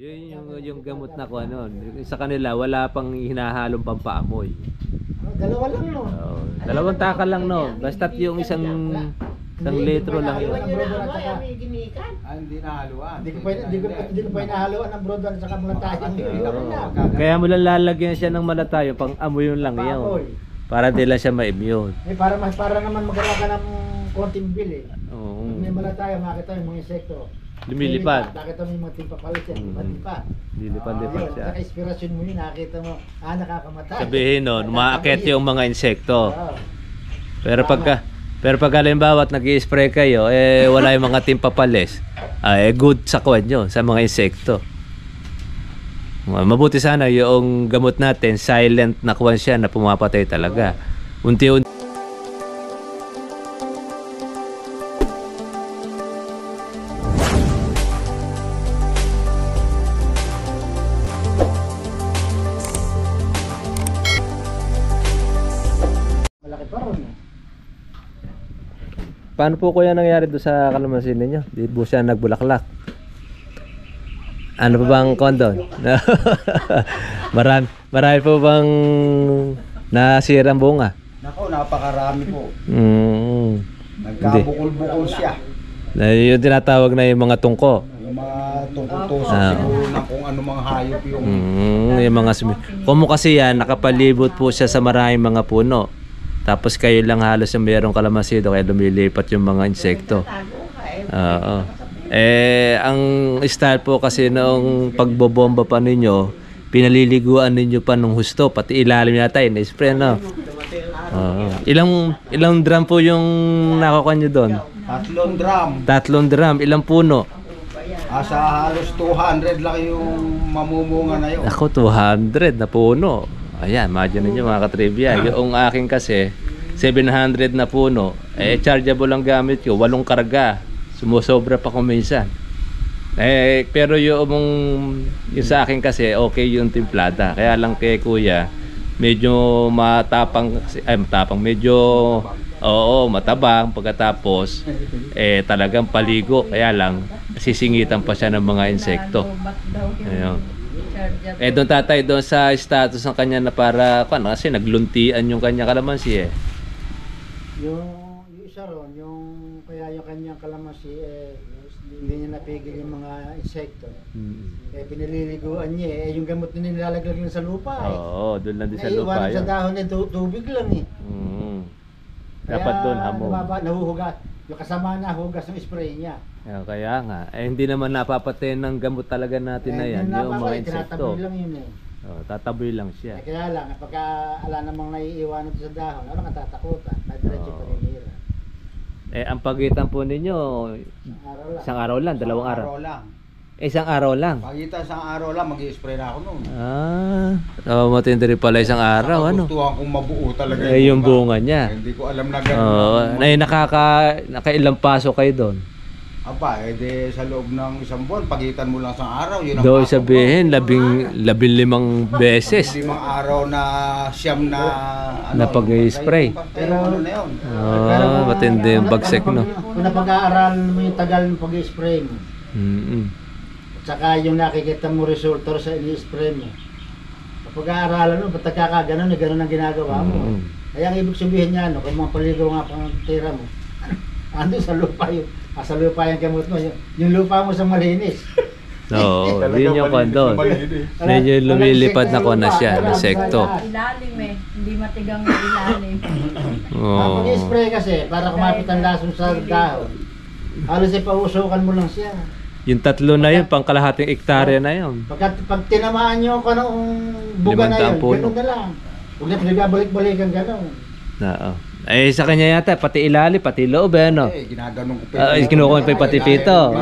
Yun yung gamot na ko ano. Sa kanila wala pang hinahalong pampaamoy. Dalawa lang no. Dalawang taka lang no. Basta't yung isang litro lang yun. Hindi nahaluan. Hindi ko pa hinahaluan ng brodan sa kamulatayang yun. Kaya mo lang lalagyan siya ng malatayo pang amoy yun lang yun. Para di lang siya ma-immune. Para naman magkaroon ka ng konting bil eh. Oo. May malataya, makita yung mga insekto. Lumilipad. Nakita mo yung mga timpapalit yan. Lilipad-lipad siya. Saka inspirasyon mo yun, nakita mo, nakakamatay. Sabihin nun, umaakit yung mga insekto. Pero pag halimbawa at nag-i-spray kayo, wala yung mga timpapales, good sa kwan nyo, sa mga insekto. Mabuti sana yung gamot natin, silent na kwan siya na pumapatay talaga. Unti-unti. Malaki pa ron. Paano po kuya nangyari doon sa kalamansin ninyo? Di po siya nagbulaklak? Ano pa bang kondon? marami po bang nasirang bunga? Nako, napakarami po. Nagkabukol-bukol siya. Yung tinatawag na yung mga tungko. Yung mga tungko-tusok siguro na kung ano mga hayop yung... Yung mga Kumo kasi yan, nakapalibot po siya sa maraming mga puno. Tapos kayo lang halos yung mayroong kalamansi doon, kaya lumilipat yung mga insekto. Oo. Ang style po kasi noong pagbobomba pa ninyo, pinaliliguan ninyo pa nung husto, pati ilalim yata yun, spray no? Ilang drum po yung nakukuha nyo doon? 3 drum. 3 drum, ilang puno? Sa halos 200 lang yung mamumunga na yun. Ako, 200 na puno. Ayan, imagine niyo mga katrivia. Yung akin kasi, 700 na puno. Chargeable ang gamit ko, 8 karga. Sumusobra pa kung minsan. Pero yung sa akin kasi, okay yung timplada. Kaya lang kay kuya, medyo matapang, medyo, matabang. Pagkatapos, talagang paligo. Kaya lang, sisingitan pa siya ng mga insekto. Ayun. Doon tatay, doon sa status ng kanya na para, kasi nagluntian yung kanya kalamansi Yung isa ron, kaya yung kanyang kalamansi, hindi niya napigil yung mga insekto. Pinaliliguan niya yung gamot na nilalaglag lang sa lupa Oo, doon lang din sa lupa yun. Sa dahon tubig lang Dapat doon hamon. Nahuhugas. Yung kasama na hugas ng spray niya. Kaya nga, hindi naman napapatay ng gamot talaga natin na yan, yung mga insekto. Tinataboy lang yun tataboy lang siya. Kaya lang, pagka ala namang naiiwanan sa dahon, ano kang tatakutan? Diretso pa rin nila. Ang pagitan po ninyo, isang araw lang, 2 araw. Isang araw lang. Pagitan isang araw lang, mag-i-spray na ako noon. Matindi rin pala isang araw, ano? Gustuhan kong mabuo talaga yung bunga niya. Hindi ko alam na gano'n. Nakailang paso kayo doon? Sa loob ng isang buwan, pagitan mo lang sa araw. Yun ang doon sabihin, 15 beses. 5 araw na siyam na pag-i-spray. Pero ano na yun? Matindi yung bagsek, no? Kung napag-aaralan mo yung tagal ng pag-i-spray mo. Tsaka yung nakikita mo resulta sa ini-spray mo. Kapag aaralan mo, ba't nagkakaganon, gano'n ang ginagawa mo. Kaya ang ibig sabihin niya, kung mga paligaw nga pang tira mo, ando sa lupa yun. Sa lupa yung gamot mo, yung lupa mo sa malinis. Oo, yun yung kondon. Medyo lumilipad na ko na siya, insekto. Ilalim hindi matigang ilalim. Pag-i-spray kasi, para kumapit ang lason sa dahon, halos pausukan mo lang siya. Yung 3 na yun, pang kalahating ektarya na yun. Pag tinamaan nyo kung anong buga na yun, gano'n na lang. Huwag na pinagabalik-balikan gano'n. Sa kanya yata, pati ilalim, pati loob, ano? Ginaganon ko pa yun. Kinukuha pa yung pati pito.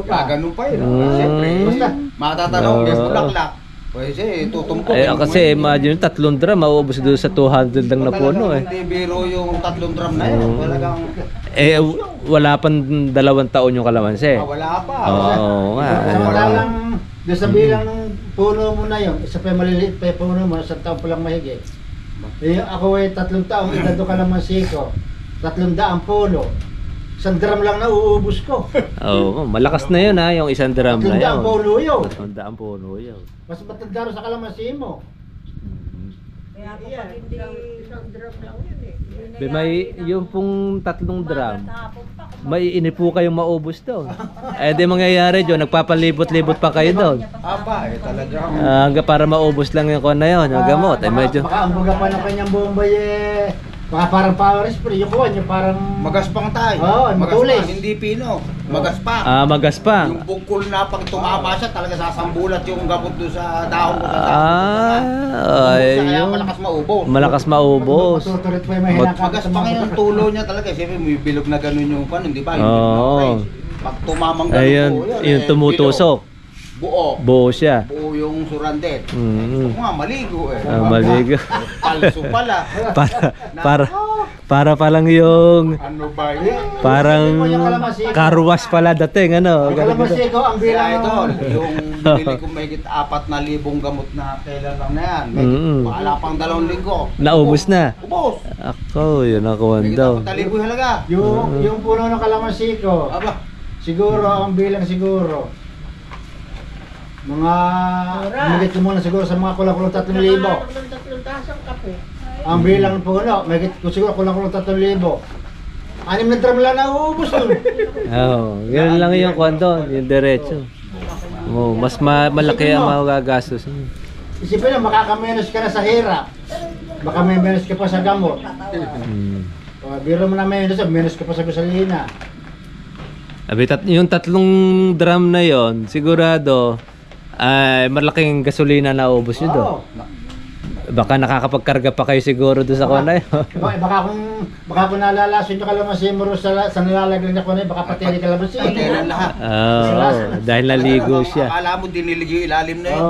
Gaganon pa yun. Siyempre, basta matatanong, bulaklak. Pwede, tutumpok. Kasi imagine 3 drum, mauubos doon sa 200 lang na puno. Hindi biro yung 3 drum na yun. Wala pang 2 taon yung kalamansi. Wala pa. Oo nga. Samantalang, doon sa bilang ng puno mo na yun, isa pa yung maliliit pa yung puno mo, 1 taon pa lang mahigit. Ako 3 taong edad ko kalamansi ko, 300 puno. Isang drum lang na uubos ko. Oo, malakas na yun ha, yung isang drum na Matanda yun. ang puno yun. Matandaan puno yun. Mas matanda rin sa kalamansi mo. Kaya kapag hindi isang drum lang yun eh. May yung pong 3 drum, may inipo kayong maubos doon. Eh di mangyayari doon, nagpapalibot-libot pa kayo doon. Aba, talaga. Hanggang para maubos lang yung kon na yun, yung gamot. Eh medyo... Baka ang buga pa ng kanyang Bombay eh. Baka parang power spray. Yung kuha niyo parang... Magaspang tayo. Oo, matulis. Magaspang, hindi pino. Magaspang. magaspang. Yung bungkol na pag tumama siya, talaga sasambulat yung gamot doon sa dahon ko sa Ay, kaya malakas maubos. malakas maubos. Matuturit pa yung mahina ka. Magaspang yung tulo niya talaga. Siyempre, may bilog na ganun yung pan, hindi ba? Yung Oo. bilog na orange. Pag tumamang ganun Ayun, po, yun, yung tumutusok. bilog. Buo. Buo siya. Buo yung surandet. Mm. Gusto ko nga, maligo eh. Maligo. Palso pala. para pa lang yung Ano ba yun? parang karwas pala dating ano. Ang kalamansi ko, ang Kaya bilang ito, yung binili ko may 4,000 gamot na kailan lang na yan. May wala pang 2 linggo. Naubos na. Ubos. Ako, yun ako May daw. 4,000 halaga. yung puno ng kalamansi ko. Aba, Siguro, ang bilang siguro. Mga... Magit ko muna siguro sa mga kulang-kulang 3,000. Ang bilang ng puno, magit ko siguro kulang-kulang 3,000. 6 na drum lang na uubos dun. Oo, yun lang yung kwento, yung diretso. Oh, mas malaki ang magagastos. Isipin na, makakamenos ka na sa hirap. Baka may menos ka pa sa gamot. Biro mo na menos ka pa sa gasolina. Abi, yung 3 drum na yon, sigurado ay malaking gasolina na ubos nyo doon. Oo. Baka nakakapagkarga pa kayo siguro doon sa kona yun. Baka kung nalalason yung kalamansi mo ro sa nilalagay niya ko na baka pateri kalamansi. patiran lahat. Dahil naligo siya. Akala mo dinilig yung ilalim na yun.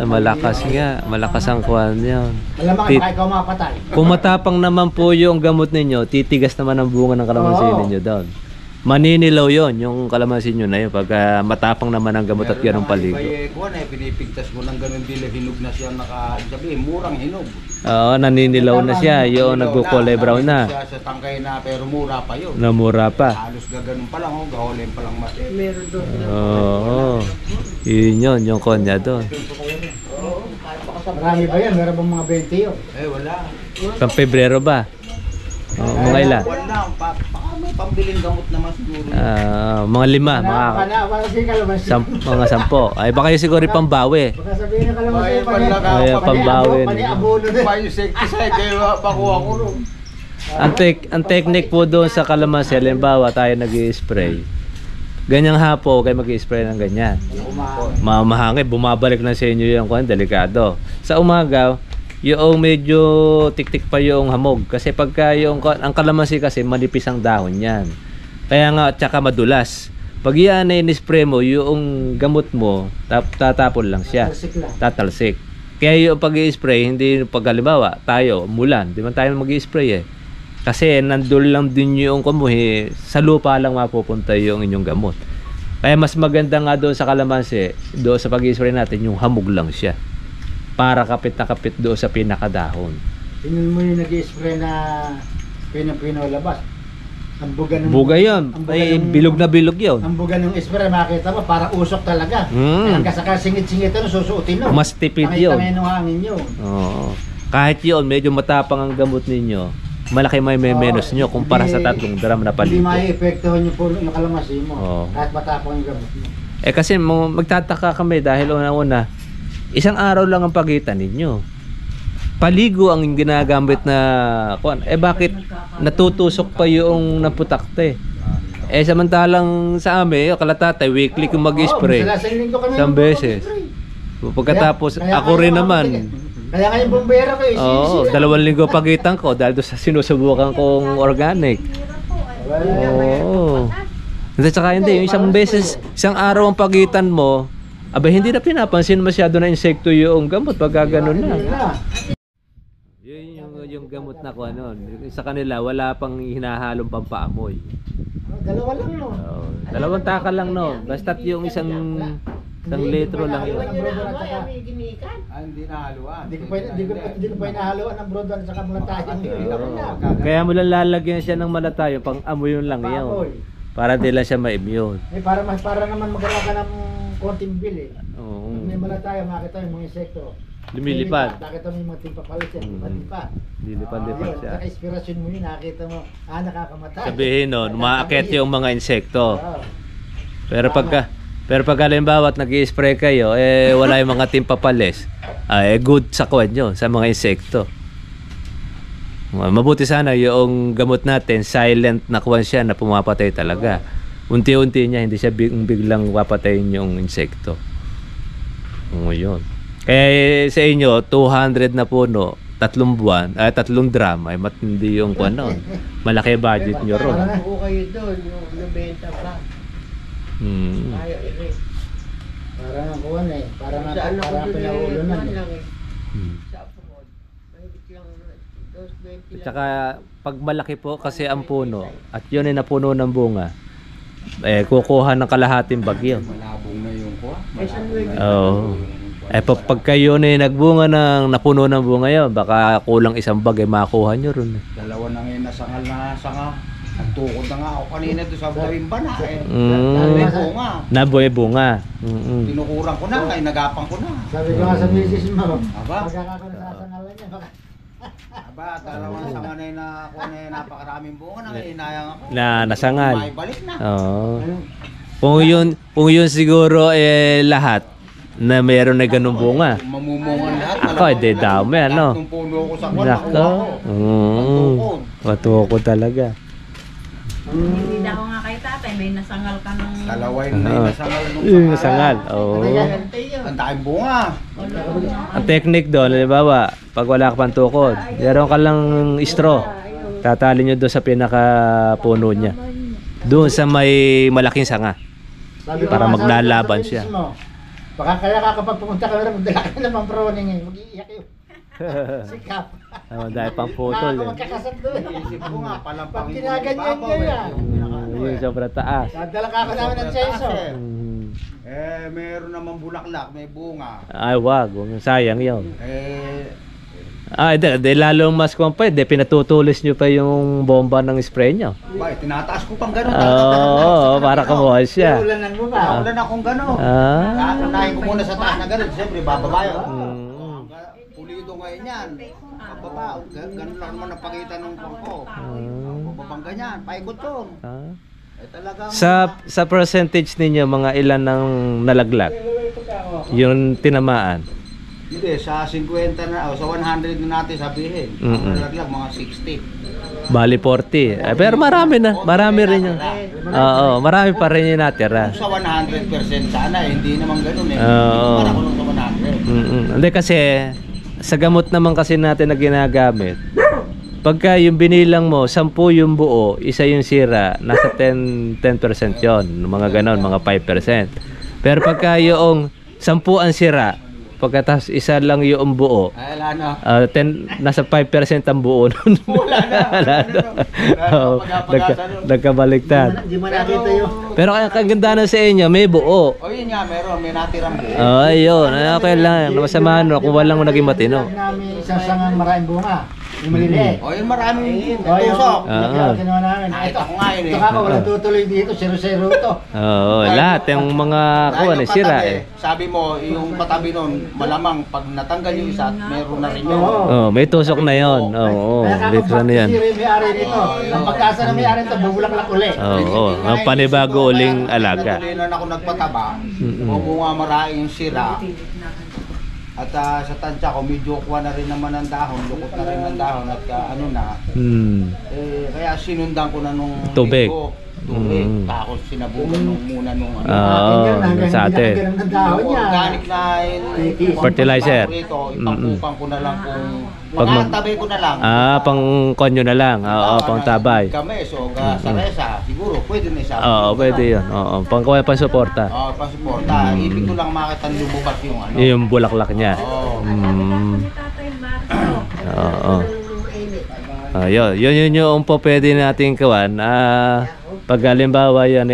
Malakas nga. Malakas ang kuwan yun. Alam mo, baka ikaw mapatay. Kung matapang naman po yung gamot ninyo, titigas naman ang bunga ng kalamansi ninyo doon. Maninilaw yon yung kalamansi nyo na yun pag matapang naman ang gamot at ganong paligo. Kuwan eh, pinipigtas mo ng ganun dila, hinog na siya sabihin, murang hinog. Oo, naninilaw na siya. Yung nagkukulay brown na. Siya sa tangkay na pero mura pa yun. Namura pa. Halos gaganon pa lang, gaholin pa lang mas. Meron doon. Oo. Yun, yung konya doon. Marami ba yan? Meron bang mga 20 yun? Wala. Pang Pebrero ba? Mga ilan? Wala, may pambiling gamot naman siguro. Mga 5, mga 10. Ay baka yung siguro pambawi. Baka sabihin ng kalamansi, Ay, pambawi. Pani-abono din. Pa yung insecticide, kaya pakuha ko rin. Ang technique po doon sa kalamansi, halimbawa tayo nag-i-spray. Ganyang hapo, kayo mag-i-spray ng ganyan. Mahangin, bumabalik na sa inyo yung kung delikado. Sa umaga, yung medyo tik-tik pa yung hamog. Kasi pagka ang kalamansi kasi manipis ang dahon yan. Kaya nga, tsaka madulas. Pag yan ay in-spray mo, yung gamot mo, tatapon lang siya. Tatalsik. Kaya yung pag-i-spray, hindi pag halimbawa, tayo, mulan, di man tayo mag-i-spray eh. Kasi nandun lang din yung kumuhi, sa lupa lang mapupunta yung inyong gamot. Kaya mas maganda nga doon sa kalamansi, doon sa pag-i-spray natin, yung hamog lang siya. Para kapit na kapit doon sa pinakadahon. Tingnan mo yung nag-i-spray na pinang-pino labas. Ang buga ng... Buga yun. Ay, bilog na bilog yun. Ang buga ng spray, makita mo, parang usok talaga. Hanggang sa kasingit-singit na, susuotin mo. Mas tipid yun. Tangay ng hangin yun. Oo. Kahit yun, medyo matapang ang gamot ninyo, malaki may menos nyo kumpara sa 3 drum na Hindi paligo. ma-epektuhan yung puno ng kalamansi mo. Oo. Kahit matapang yung gamot mo. Eh kasi magtataka kami dahil una-una, isang araw lang ang pagitan ninyo. Paligo ang ginagamit na kuan. Eh bakit natutusok pa yung naputakte? Eh samantalang sa amin, kalatatay weekly kung mag-spray. Isang beses. Pagkatapos ako rin naman. Kaya nga yung bumbero ko, Oo, 2 linggo pagitan ko dahil doon sa sinusubukan kong organic. Oo. At saka hindi, yung isang beses, isang araw ang pagitan mo, abay hindi na pinapansin masyado na insekto yung gamot pag gano'n na. Yun yung gamot na ko ano, sa kanila wala pang hinahalong pampaamoy. Dalawa lang no. Dalawang taka lang no. Basta't yung isang Isang litro lang yun. Ang brodo at saka. May ginikan. Hindi nahaluan. Hindi ko pa inahaluan ng brodo at saka malatayan. Kaya mo lang lalagyan siya ng malatayo, pang amoy yun lang Baboy. yun. Para di lang siya ma-immune. Para naman magkaroon ka ng konting bil eh. Oo. May malatayan, makita yung mga insekto. Lumilipad. Nakita mo yung mga timpapalit yan, lipat-lipat. Lilipad-lipad Ayun, siya. saka inspirasyon mo yun, nakita mo, nakakamatay. Sabihin nun, umaakit yung mga insekto. Oo. Pero pag halimbawa at nag-i-spray kayo, wala yung mga timpapales, good sa kwan nyo, sa mga insekto. Mabuti sana yung gamot natin, silent na kwan siya na pumapatay talaga. Unti-unti niya, hindi siya biglang papatayin yung insekto. Yun. Kaya sa inyo, 200 na puno, 3 buwan, 3 drum, ay matindi yung kwan nun. Malaki budget nyo ron. Parang po kayo doon, yung nabenta pa. Ayaw i-rest. Parang ang kuwan eh, parang Saan ako doon pinaulunan eh. lang eh. Sa Apod. Mahigit lang 220 At lang. saka, pag malaki po kasi ang puno, at yun ay napuno ng bunga, kukuha ng kalahating bagyo. Malabong na yung kuha. Ay, saan mo yung Oo. Pag kayo na nagbunga ng napuno ng bunga yun, baka kulang isang bag, makuha nyo ron. Dalawa na ngayon nasangal na sanga. Nagtukod na nga ako kanina doon sa Bawimba na eh. Mm. Bunga. Nabuhay bunga. Tinukurang ko na, kay nagapang ko na. Sabi ko nga sa misis mo, Aba? magkakako na sasangalan niya, baka Aba, dalawang sanga na yun na kuha na yun, napakaraming bunga na inayang ako. Na nasangal. May balik na. Oo. Kung yun siguro lahat na meron na ganung bunga. Mamumungan lahat. Ako, hindi dami, ano? Lahat ng puno ko sa kwan, Nako. nakuha ko. Patukod talaga. Hindi na ako nga kay tatay, may nasangal ka ng... Kalaway na Oo. nasangal nung Yung nasangal. Oo. Ang daking bunga. Ang technique doon, halimbawa, pag wala ka pang tukod, meron ka lang straw. Tatali nyo doon sa pinaka-puno niya. Doon sa may malaking sanga. sabi ko Para nga, maglalaban sabi ko sa siya. misis mo, baka kaya ka kapag pumunta ka meron, magdala ka naman proning eh, mag-iiyak yun. Sikap. Dahil pang putol. Magkakasap doon. Isip ko nga, Pag palampangin ko ginaganyan babaw, niya eh. yan. Yung sobra taas. Dadala ka ako namin ng cheso. Meron naman bulaklak, may bunga. Ay, wag. Sayang yun. Eh, Lalong mas kung pwede, pinatutulis nyo pa yung bomba ng spray nyo. tinataas ko pang gano'n. Oo, para kamuha siya. Ulanan mo ba? Wala na akong gano'n. Kakakunahin ko muna sa taas na gano'n. Siyempre, bababayo. Pulido ngayon yan. Bababa. Ganun lang naman napakita ng pangko. Babang ganyan. Paikot yun. Talagang... Sa percentage ninyo, mga ilan ng nalaglag? Yung tinamaan? Hindi, sa 50 na, sa 100 na natin sabihin. Nalaglag mga 60. Bali 40. Pero marami na. Marami rin yun. Oo, marami pa rin yung natira. Kung sa 100% sana, hindi naman ganun eh. Oo. Para ko nung sa 100. Hindi kasi, sa gamot naman kasi natin na ginagamit, pagka yung binilang mo, 10 yung buo, isa yung sira, nasa 10% yon, mga ganon, mga 5%. Pero pagka yung 10 ang sira, pagkatapos isa lang yung buo, Ay, wala na. nasa 5% ang buo nun. Wala na. Oo, nagkabaliktad. Hindi mo nakita yung... Pero ang kagandahan sa inyo, may buo. O yun nga, meron. May natirang buo. Ayun, okay lang. Masama kung walang naging matino. namin isang sangang maraming bunga. Yung maliliit. O yun, maraming O yung tusok. ginawa namin. Nakita ko nga yun eh. Ito ka, walang tutuloy dito, 0-0 to. Oo, lahat yung mga kuwan Yung sira katabi, eh. Sabi mo, yung katabi nun, malamang pag natanggal yung isa, meron na rin yun. Oo. Oh, may tusok na 'yon. Oo, dito na 'yan. Kaya may-ari nito. Ang pagkasa na may-ari nito, bubulaklak uli. Oo, ang panibago uling alaga. Natuloy na ako nagpataba, bumunga maraming sira. At sa tansya ko, medyo kuha na rin naman ng dahon, lukot na rin ng dahon at ano na. Kaya sinundan ko na nung Tubig. linggo. Tubig. Tapos sinabugan nung muna nung ano. Sa atin. Organic na Fertilizer. Rito, ipapukan ko na lang kung Pag mag- tabi ko na lang. Pang konyo na lang. Oo, pang tabay. Kami, so sa resa, siguro pwede na isa. Oo, pwede 'yon. Oo, pang kuwan pang suporta. Oo, pasuporta. Ibig ko lang makita lumabas yung ano. Yung bulaklak niya. Oo. Oo. Yun yung po pwede natin kawan. Pag halimbawa yan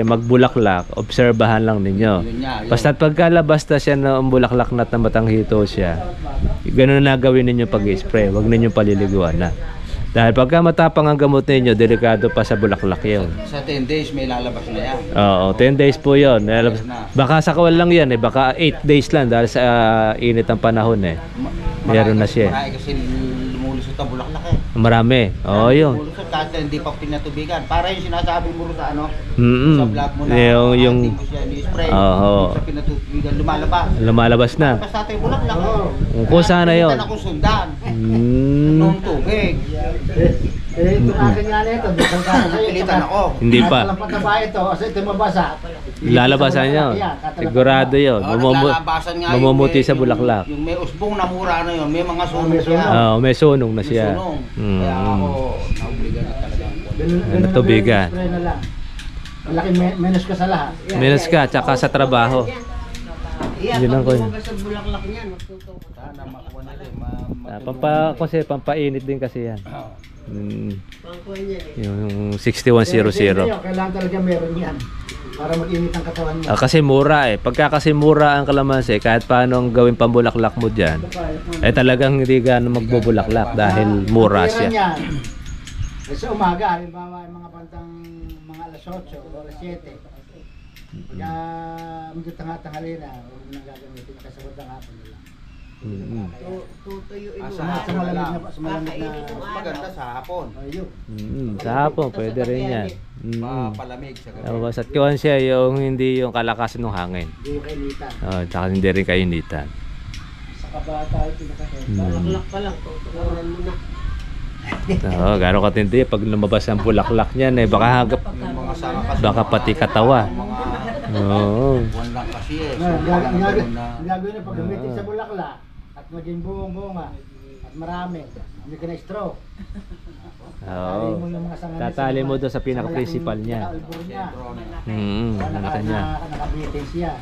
magbulaklak, obserbahan lang ninyo. Yun nga, yun. Basta't pagkalabas na siya ng bulaklak na matanghito siya, ganun na gawin ninyo pag-spray. Huwag ninyo paliliguan na. Dahil pagka matapang ang gamot ninyo, delikado pa sa bulaklak yun. Sa 10 days may lalabas na yan. Oo, 10 days po yun. Baka sa kawal lang yan baka 8 days lang dahil sa init ng panahon Meron na siya. Marami kasi lumulusot ang bulaklak Marami. Oo, yun. Lumulusot kahit na hindi pa pinatubigan. Para yung sinasabi mo rin sa ano, Mm-mm. sa vlog mo na Yung hindi mo siya ni-spray. Oo. Sa pinatubigan lumalabas. lumalabas na. Basta tayo bulaklak. Kung sana yun. Kita na kung sundan. Mm. Nung tubig. Ito akin nga nito, bukal ka sa iyo. Pilitan ako. Hindi pa. Lang pataba ito, kasi ito mabasa. Lalabasan yun. Sigurado yun. Naglalabasan nga Mamumuti yung sa bulaklak. Yung may usbong na mura na yun, may mga sunog May siya. Oo, may sunog na May siya. sunog. Mm. Kaya ako, naobliga na talaga. Ano, tubigan. Spray na lang. Malaki menos ka sa lahat. Minus ka, tsaka sa trabaho. Yun lang ko yun. Sa bulaklak niyan, magtutok. Sana makuha nila Kasi pampainit din kasi yan. Pangkuhan niyan eh. Yung 6100. Kailangan talaga meron yan. Para mag-init ang katawan mo. Kasi mura Pagka kasi mura ang kalamansi, kahit paano ang gawin pambulaklak mo dyan, talagang hindi gano'n magbubulaklak dahil mura Ang siya. pera niyan, sa umaga, halimbawa mga pantang mga alas 8 o alas 7. Pagka medyo tanghali na, huwag mo nang gagamitin kasi huwag ang hapon nila. Tutuyuin mo. Sa malamig na, sa malamig na. maganda sa hapon. Ayun. Sa hapon, pwede rin yan. Palamig sa gabi. Basta't kuhan siya yung hindi yung kalakasan ng hangin. Hindi yung kainitan. Tsaka hindi rin kainitan. Sa kabata, pinakahit. Bulaklak pa lang, tutukuran mo na. Gano'n katindi. Pag lumabas ang bulaklak niyan, Mga sanga kasi. baka pati katawa. Mga Oo. buwan lang kasi Ang gagawin na paggamitin sa bulaklak at maging buong-bunga at marami. Hindi ka na stroke. Oo. Tatali mo doon sa pinaka-principal niya. Nakita niya. Nakabitin siya.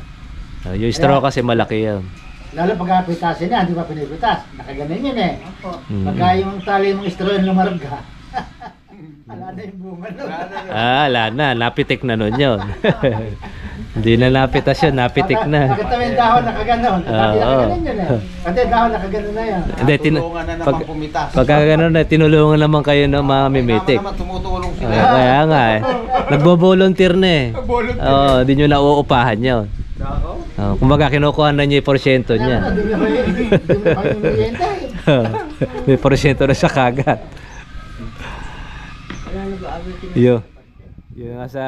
Yung straw kasi malaki yan. Lalo pag pitasin niya, hindi pa pinipitas. Nakaganan yun eh. Pagka yung tali mong straw yung lumarga. Wala na yung bunga nun. Wala na. Napitik na nun yun. Hindi na napitas yun. Napitik na. Nakita mo yung dahon nakaganon. Nakaganon yun eh. Kasi dahon nakaganon na yan. Hindi, Tulungan na naman pumitas. pagka gano'n tinulungan naman kayo ng mga mimitik. Kailangan naman tumutulong sila. Kaya nga Nagbo-volunteer na hindi nyo na uupahan yun. Kumbaga kinukuha na nyo yung porsyento niya. Hindi mo kayo merienda eh. May porsyento na siya kagad. Yun nga sa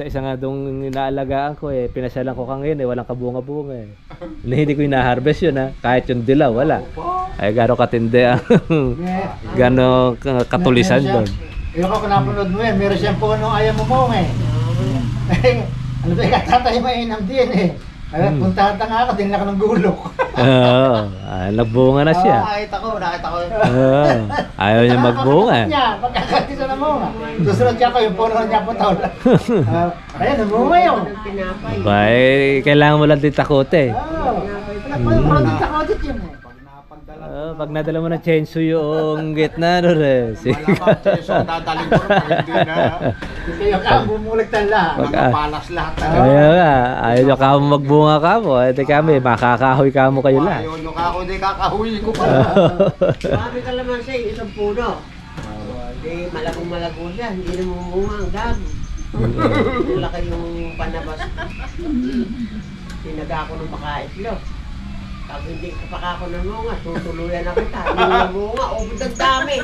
isa nga doong inaalagaan ko pinasyalan ko ka ngayon walang kabunga-bunga hindi ko ina-harvest yun kahit yung dilaw wala ay gano'ng katindi ang gano'ng katulisan doon. Yung ako napanood mo meron siyang puno ayaw mo mong ano ba yung tatay mainam din puntahan ta nga ako, din ako ng gulok. Nagbunga na siya. Nakita ko. Ayaw niya magbunga. Pagkakatisa na mo susunod siya ko yung puno niya putol. Ayan, namunga yun. Kailangan mo lang din takote. Parang din takotit yun Pag nadala mo ng chainsaw yung gitna Dadaling ko hindi na. Kaya ka, bumuligtan lahat. Palas lahat. Ayaw nyo ka mo magbunga ka mo. Kami, makakahoy ka mo kayo lang. Ayaw nyo ka ako, hindi kakahuyin ko pa. Marami ka naman siya, isang puno. Hindi, malagong-malago siya, hindi namumunga ang gago. Laki yung panabas. Sinaga ako ng makaitlog. Pag hindi ka pa ako namunga, tutuluyan ako ta. Hindi namunga, ubod ang dami.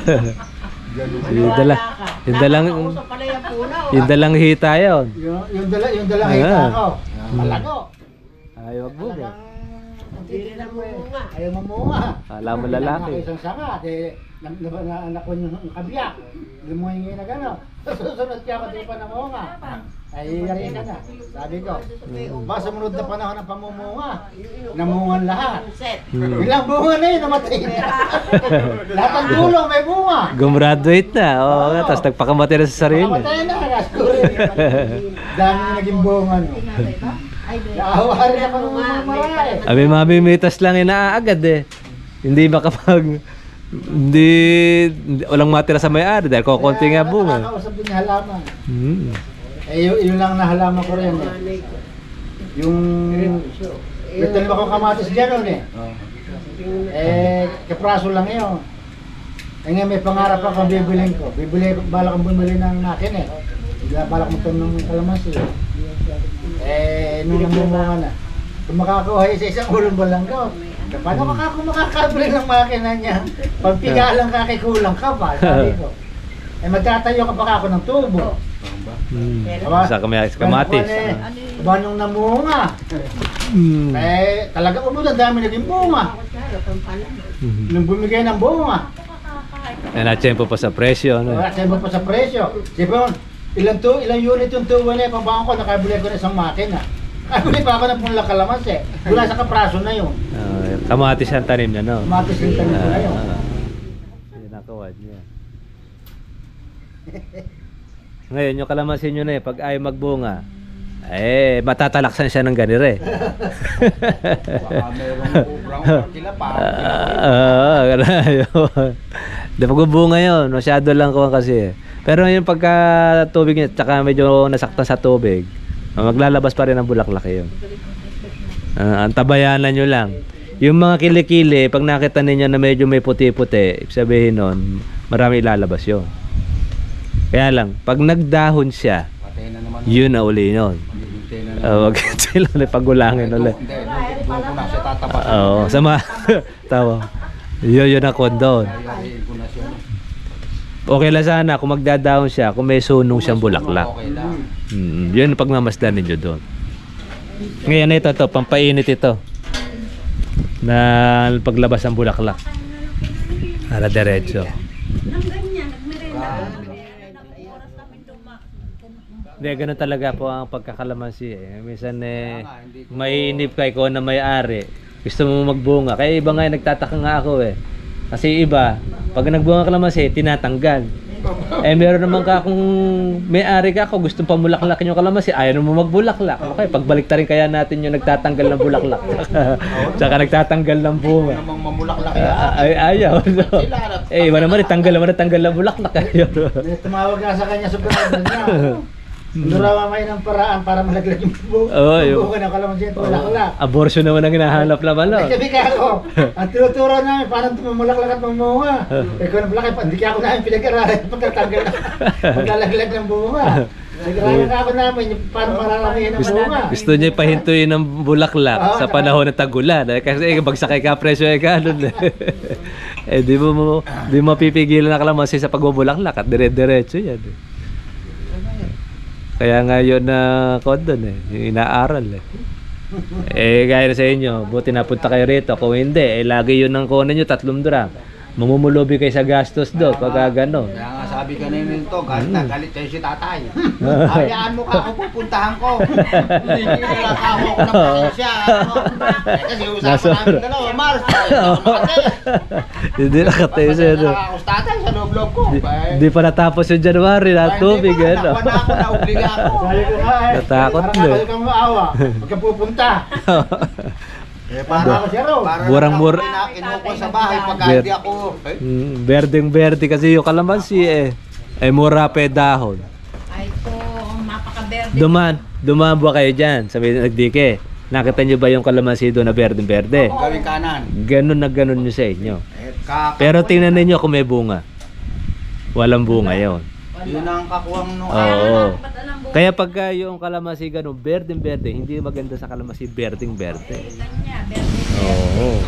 Yung dalang hita yun. Yung dalang hita ko. Malago. Ayaw magbunga. Hindi rin namunga. Ayaw mamunga. Alam mo lalaki. Isang sanga, anak ko yung kabiyak. Lumuhingi na gano'n. Susunod siya ako, di pa namunga. Ay, yari ka na. Sabi ko, ba sumunod na panahon ng pamumunga, namungan lahat. Ilang bunga na yun, namatay na. Lahat ng dulo may bunga. Gumraduate na. Tapos nagpakamati na sa sarili. Namatay na, dami na naging bunga. Naawa rin ako ng mga marami. Abi mamimitas lang inaagad Hindi makapag walang matira sa may-ari dahil kukunti nga bunga. Nakakausap din yung halaman. Hmm. Yun lang na halaman ko rin eh. Yung Betul ba kung kamatis dyan eh? Kapraso lang yun. Ngayon may pangarap ako bibilin ko. Balak akong bumili ng makin eh. Balak mo ito ng kalamansi. Nung namumunga na. Kung makakuha sa isang ulong balanggaw, paano makakabili ng makina niya? Pagpiga lang kakikulang ka ba? Sabi ko. Magtatayo ka pa ako ng tubo. Sa kamatis. Ba nung namunga? Talaga ang dami naging bunga. Nung bumigay ng bunga. Na-tsempo pa sa presyo. Na-tsempo pa sa presyo. Siyempre, ilang unit yung tubo na pabang ko, nakabili ko na isang makina. Nakabili pa ako ng pulang kalamansi. Wala sa kapraso na yun. Kamatis ang tanim niya, no? Kamatis yung tanim na yun. Nakawad niya. Ngayon, yung kalamansi nyo na pag ayaw magbunga, matatalaksan siya ng ganire. Baka merong ubrang kila Di pagbubunga yun, masyado lang ko kasi. Pero yung pagka tubig niya, tsaka medyo nasaktan sa tubig, maglalabas pa rin ang bulaklak yun. Ang tabayanan nyo lang. Yung mga kilikili, pag nakita ninyo na medyo may puti-puti, sabihin nun, marami ilalabas yun. Kaya lang, pag nagdahon siya, yun na uli yun. Wag sila ulit pagulangin ulit. Oo, sama. Tawa. Yun ang kondon. Okay lang sana kung magdadahon siya, kung may sunong siyang bulaklak. Yun ang pagmamasdan ninyo doon. Ngayon ito, pampainit ito. Na paglabas ng bulaklak. Para diretso. Hindi, ganun talaga po ang pagkakalamansi eh. Minsan mainip kay ko na may-ari. Gusto mo magbunga. Kaya iba nga nagtataka nga ako eh. Kasi iba, pag nagbunga kalamansi, tinatanggal. Meron naman ka kung may-ari ka ako, gusto pamulaklak yung kalamansi, ayaw mo magbulaklak. Okay, pagbalik ta rin kaya natin yung nagtatanggal ng bulaklak. Tsaka nagtatanggal ng bunga. Namang mamulaklak Ayaw. Iba naman, tanggal ng bulaklak. Tumawag nga sa kanya sa brother niya. Durawa may ng paraan para malaglag yung buko. Buko ng kalamansi at bulaklak. Abortion naman ang hinahanap naman. Sabi ka ako, ang tinuturo namin parang mamulaklak at mamunga. Kung ang bulak, hindi ka ako namin pinag-aralan pagkatanggal na paglalaglag ng bunga. Nag-aralan ka ako namin paano mararamihin ng bunga. Gusto niya pahintuin ng bulaklak sa panahon ng tagulan. Kasi bagsakay ka presyo ka nun. Di mo mapipigilan na kalamansi sa pagbubulaklak at dire-diretso yan. Kaya nga yun na kondon yung inaaral gaya na sa inyo, buti napunta kayo rito. Kung hindi, lagi yun ang kunin nyo, 3 dram. Mamumulubi kayo sa gastos doon, pag gano'n. Kaya nga sabi kanina nito, galit na galit kayo si tatay. Hayaan mo ka ako pupuntahan ko. Hindi nilakaw ako ng pasensya. Kasi usapan namin dalawa, Mars. Hindi nakatayo siya doon. Nakakos tatay sa loob-loob ko. Hindi pa natapos yung January na tubig. Nakuha na ako, naubliga ako. Sabi ko nga Natakot parang na ako kang maawa. Huwag ka pupunta. Para ako siya raw. Murang-mura. Kinuha sa bahay pag hindi ako. Berdeng-berde kasi yung kalamansi mura pa dahon. Ay ko, mapaka-berde. Dumaan ba kayo dyan? Sabi nagdike. Nakita nyo ba yung kalamansi doon na berdeng-berde? Gawing kanan. Ganun na ganun nyo sa inyo. Pero tingnan ninyo kung may bunga. Walang bunga yon. Yun ang kakuwang nung Oo. Kaya pagka yung kalamansi ganun, berdeng-berde, hindi maganda sa kalamansi berdeng-berde. Oo.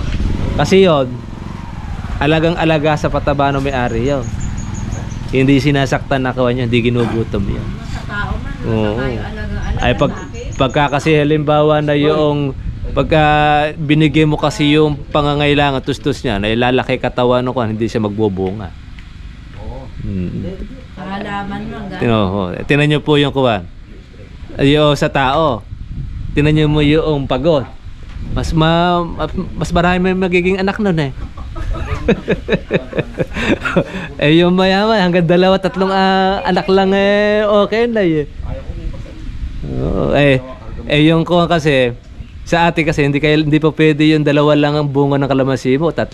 Kasi yon, alagang-alaga sa pataba ng may-ari yun. Hindi sinasaktan na kawan niya, hindi ginugutom yun. Sa tao man, Oo. alaga-alaga. Ay pagka kasi halimbawa na yung pagka binigay mo kasi yung pangangailangan tustos niya, na ilalaki katawan ko, hindi siya magbubunga. Oo. Halaman mo, Tinan nyo po yung kuwan. Yung sa tao. Tinan nyo mo yung pagod. Mas marami may magiging anak nun yung mayaman hanggang 2-3 anak lang okay na yung kuwan kasi sa atin kasi hindi pa pwede yung 2 lang ang bunga ng kalamansi mo, 3.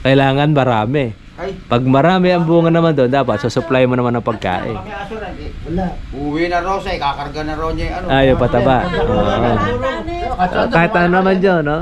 Kailangan marami. Ay, Pag marami ang bunga naman doon, dapat susupply mo naman ng pagkain. kami aso rin eh. Wala. Uwi na Rosa, kakarga na ron niya yung ano. Ayaw pataba. Oo. Katulad Kahit ano naman dyan, no?